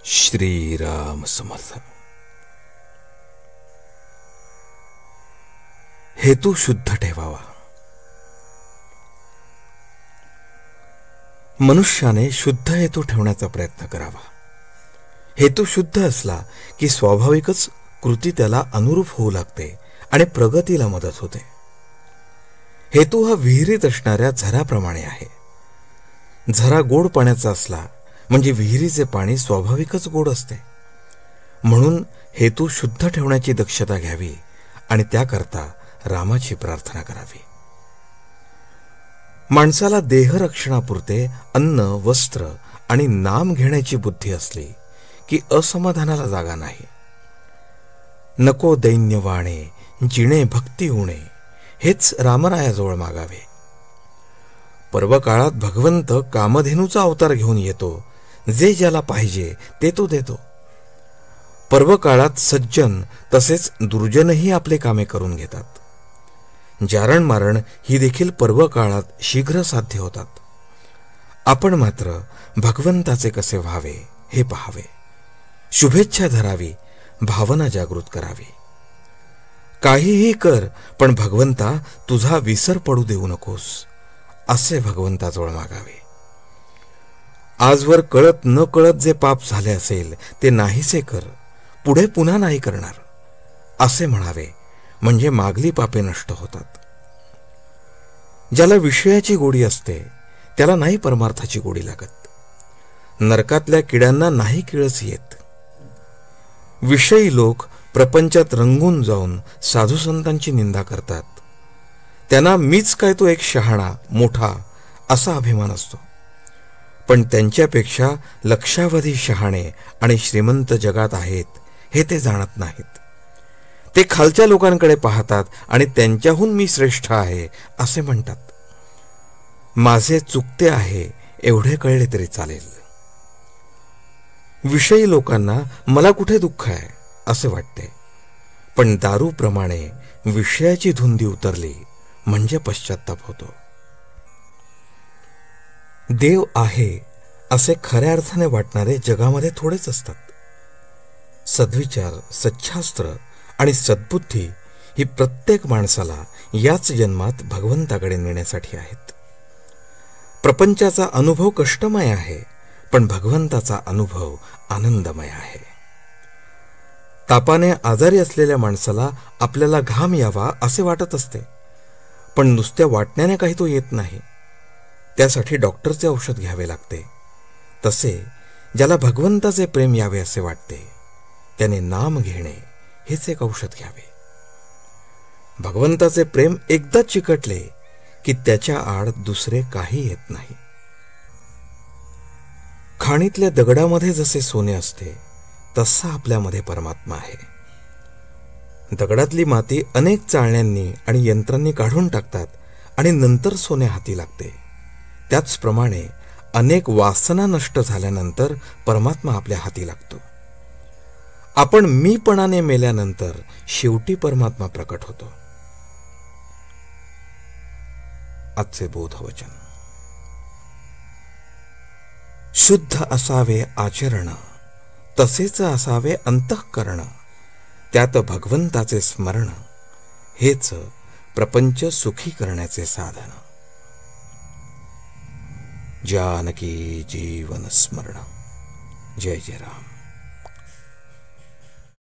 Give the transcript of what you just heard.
श्रीराम समर्थ. हेतू शुद्ध ठेवावा. मनुष्याने शुद्ध हेतू ठेवण्याचा प्रयत्न करावा. हेतू शुद्ध असला की स्वाभाविकच कृती त्याला अनुरूप होऊ लागते आणि प्रगतीला मदत होते. हेतू हा विहिरीत असणाऱ्या झऱ्याप्रमाणे आहे. झरा गोड पाण्याचा असला म्हणजे विहिरीचे पाणी स्वाभाविकच गोड असते. म्हणून हेतू शुद्ध ठेवण्याची दक्षता घ्यावी आणि त्याकरता रामाची प्रार्थना करावी. माणसाला देहरक्षणापुरते अन्न, वस्त्र आणि नाम घेण्याची बुद्धी असली की असमाधानाला जागा नाही. नको दैन्य वाणे, जिणे भक्ती उणे, हेच रामरायाजवळ मागावे. पर्वकाळात भगवंत कामधेनूचा अवतार घेऊन येतो. जे ज्याला पाहिजे ते तो देतो. पर्वकाळात सज्जन तसेच दुर्जनही आपले कामे करून घेतात. जारण मारण ही देखील पर्वकाळात शीघ्र साध्य होतात. आपण मात्र भगवंताचे कसे व्हावे हे पहावे. शुभेच्छा धरावी, भावना जागृत करावी. काहीही कर, पण भगवंता तुझा विसर पडू देऊ नकोस, असे भगवंताजवळ मागावे. आजवर कळत न कळत जे पाप झाले असेल ते नाहीसे कर, पुढे पुन्हा नाही करणार, असे म्हणावे. म्हणजे मागली पापे नष्ट होतात. ज्याला विषयाची गोडी असते त्याला नाही परमार्थाची गोडी लागत. नरकातल्या किड्यांना नाही किळस येत. विषयी लोक प्रपंचात रंगून जाऊन साधू संतांची निंदा करतात. त्यांना मीच काय तो एक शहाणा मोठा असा अभिमान असतो. पण त्यांच्यापेक्षा लक्षावधी शहाणे आणि श्रीमंत जगात आहेत हे ते जाणत नाहीत. ते खालच्या लोकांकडे पाहतात आणि त्यांच्याहून मी श्रेष्ठ आहे असे म्हणतात. माझे चुकते आहे एवढे कळले तरी चालेल. विषयी लोकांना मला कुठे दुःख आहे असे वाटते. पण दारूप्रमाणे विषयाची धुंदी उतरली म्हणजे पश्चात्ताप होतो. देव आहे असे खऱ्या अर्थाने वाटणारे जगामध्ये थोडेच असतात. सद्विचार, सच्छास्त्र आणि सद्बुद्धी ही प्रत्येक माणसाला याच जन्मात भगवंताकडे नेण्यासाठी आहेत. प्रपंचाचा अनुभव कष्टमय आहे, पण भगवंताचा अनुभव आनंदमय आहे. तापाने आजारी असलेल्या माणसाला आपल्याला घाम यावा असे वाटत असते, पण नुसत्या वाटण्याने काही तो येत नाही. त्यासाठी डॉक्टरचे औषध घ्यावे लागते. तसे ज्याला भगवंताचे प्रेम यावे असे वाटते त्याने नाम घेणे हेच एक औषध घ्यावे. भगवंताचे प्रेम एकदा चिकटले की त्याच्या आड दुसरे काही येत नाही. खाणीतल्या दगडामध्ये जसे सोने असते तसा आपल्यामध्ये परमात्मा आहे. दगडातली माती अनेक चाळण्यांनी आणि यंत्रांनी काढून टाकतात आणि नंतर सोने हाती लागते. त्याचप्रमाणे अनेक वासना नष्ट झाल्यानंतर परमात्मा आपल्या हाती लागतो. आपण मीपणाने मेल्यानंतर शेवटी परमात्मा प्रकट होतो. आजचे बोधवचन. शुद्ध असावे आचरण, तसेच असावे अंतःकरण, त्यात भगवंताचे स्मरण, हेच प्रपंच सुखी करण्याचे साधन. जानकी जीवन स्मरण. जय जय राम.